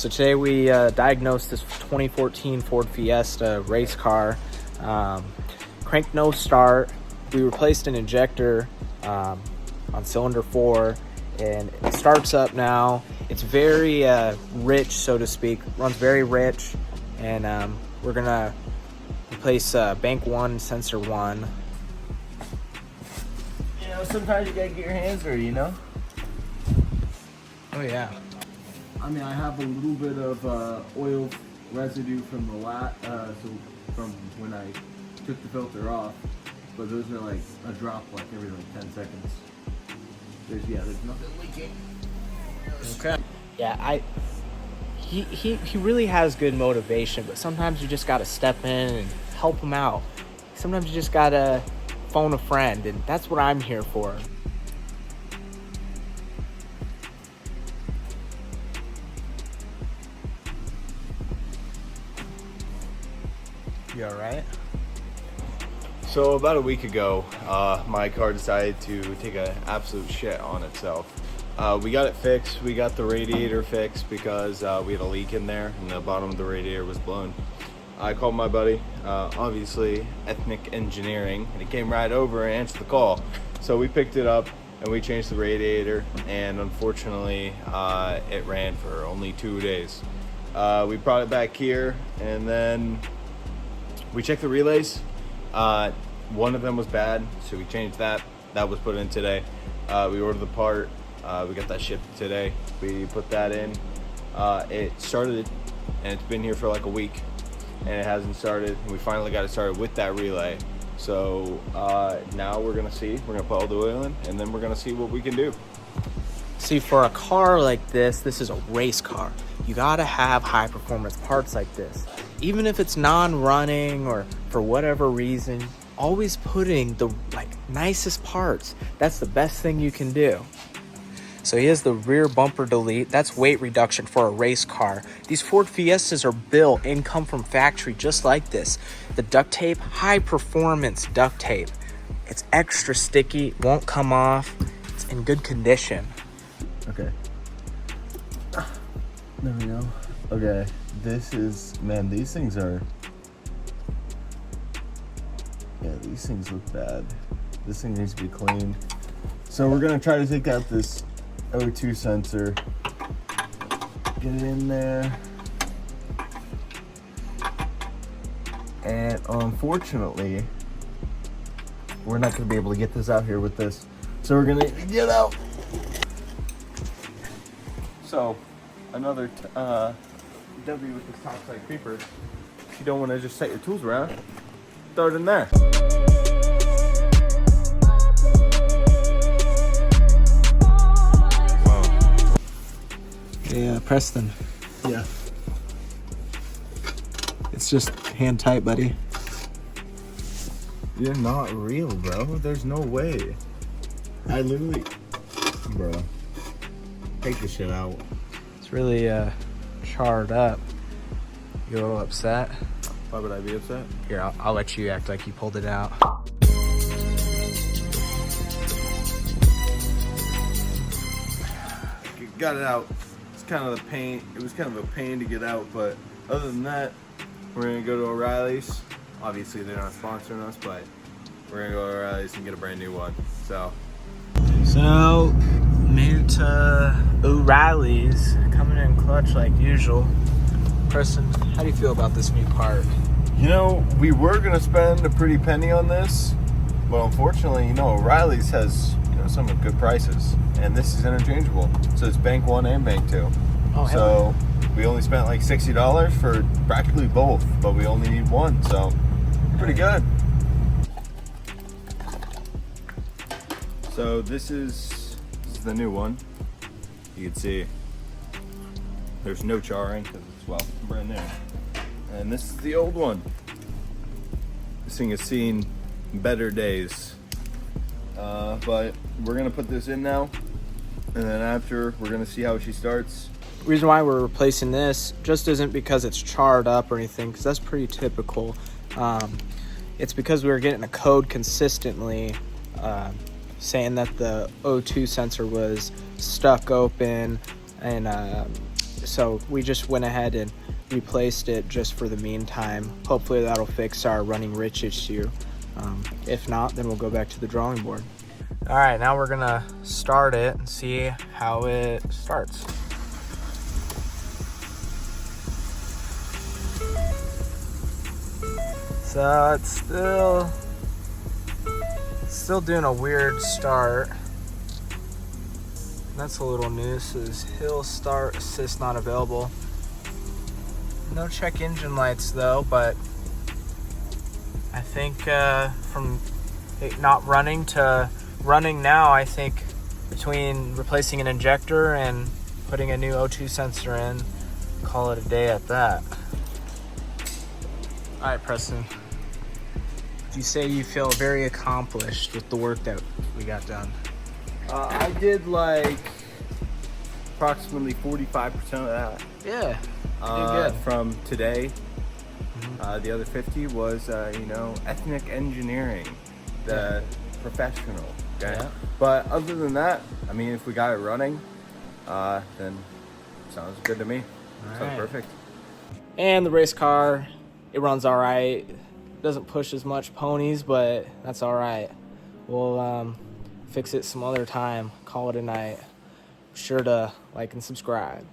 So today we diagnosed this 2014 Ford Fiesta race car. Crank no start. We replaced an injector on cylinder 4, and it starts up now. It's very rich, so to speak. Runs very rich, and we're gonna replace bank 1, sensor 1. You know, sometimes you gotta get your hands dirty, you know? Oh yeah. I mean, I have a little bit of oil residue from the so from when I took the filter off, but those are like a drop like every like 10 seconds. There's nothing leaking. Okay. Yeah, he really has good motivation, but sometimes you just gotta step in and help him out. Sometimes you just gotta phone a friend, and that's what I'm here for. You all right? So about a week ago, my car decided to take an absolute shit on itself. We got it fixed. We got the radiator fixed because we had a leak in there and the bottom of the radiator was blown. I called my buddy, obviously Ethnic Engineering, and he came right over and answered the call. So we picked it up and we changed the radiator, and unfortunately it ran for only 2 days. We brought it back here, and then we checked the relays. One of them was bad, so we changed that. That was put in today. We ordered the part. We got that shipped today. We put that in. It started, and it's been here for like a week, and it hasn't started. And we finally got it started with that relay. So now we're gonna see. We're gonna put all the oil in, and then we're gonna see what we can do. See, for a car like this is a race car. You gotta have high performance parts like this. Even if it's non-running or for whatever reason, always putting the nicest parts. That's the best thing you can do. So he has the rear bumper delete. That's weight reduction for a race car. These Ford Fiestas are built and come from factory just like this. The duct tape, high performance duct tape. It's extra sticky, won't come off. It's in good condition. Okay. There we go. Okay. This is, man, these things are, yeah, these things look bad. This thing needs to be cleaned. So we're gonna try to take out this O2 sensor, get it in there, and unfortunately, we're not gonna be able to get this out here with this. So we're gonna get out. So, another W with this topside creeper. If you don't want to just set your tools around, throw it in there. Wow. Yeah, Preston. Yeah. It's just hand tight, buddy. You're not real, bro. There's no way. I literally, bro, take the shit out. It's really charred up. You a little upset? Why would I be upset? Here, I'll let you act like you pulled it out. Got it out. It's kind of the pain. It was kind of a pain to get out, but other than that, we're gonna go to O'Reilly's. Obviously, they're not sponsoring us, but we're gonna go to O'Reilly's and get a brand new one. So made it to O'Reilly's, coming in clutch like usual. Preston, how do you feel about this new part? you know, we were gonna spend a pretty penny on this, but unfortunately, you know, O'Reilly's has some good prices, and this is interchangeable. So it's bank 1 and bank 2. Oh, so we only spent like $60 for practically both, but we only need one, so pretty good. So this is the new one. You can see there's no charring because it's, well, brand new. And this is the old one. This thing has seen better days. But we're gonna put this in now, and then after we're gonna see how she starts. The reason why we're replacing this just isn't because it's charred up or anything, because that's pretty typical. It's because we were getting a code consistently saying that the O2 sensor was stuck open, and So we just went ahead and replaced it just for the meantime. Hopefully that'll fix our running rich issue. If not, then we'll go back to the drawing board. All right, now we're gonna start it and see how it starts. So it's still doing a weird start. That's a little new. Says hill start assist not available. No check engine lights though, but I think from it not running to running now, I think between replacing an injector and putting a new O2 sensor in, call it a day at that. All right, Preston. You say you feel very accomplished with the work that we got done. I did like approximately 45% of that. Yeah, you did good. From today. The other 50 was, ethnic engineering, the professional. Okay? Yeah. But other than that, I mean, if we got it running, then sounds good to me. All Sounds right. perfect. And the race car, it runs all right. Doesn't push as much ponies, but that's all right. We'll fix it some other time. Call it a night. Be sure to like and subscribe.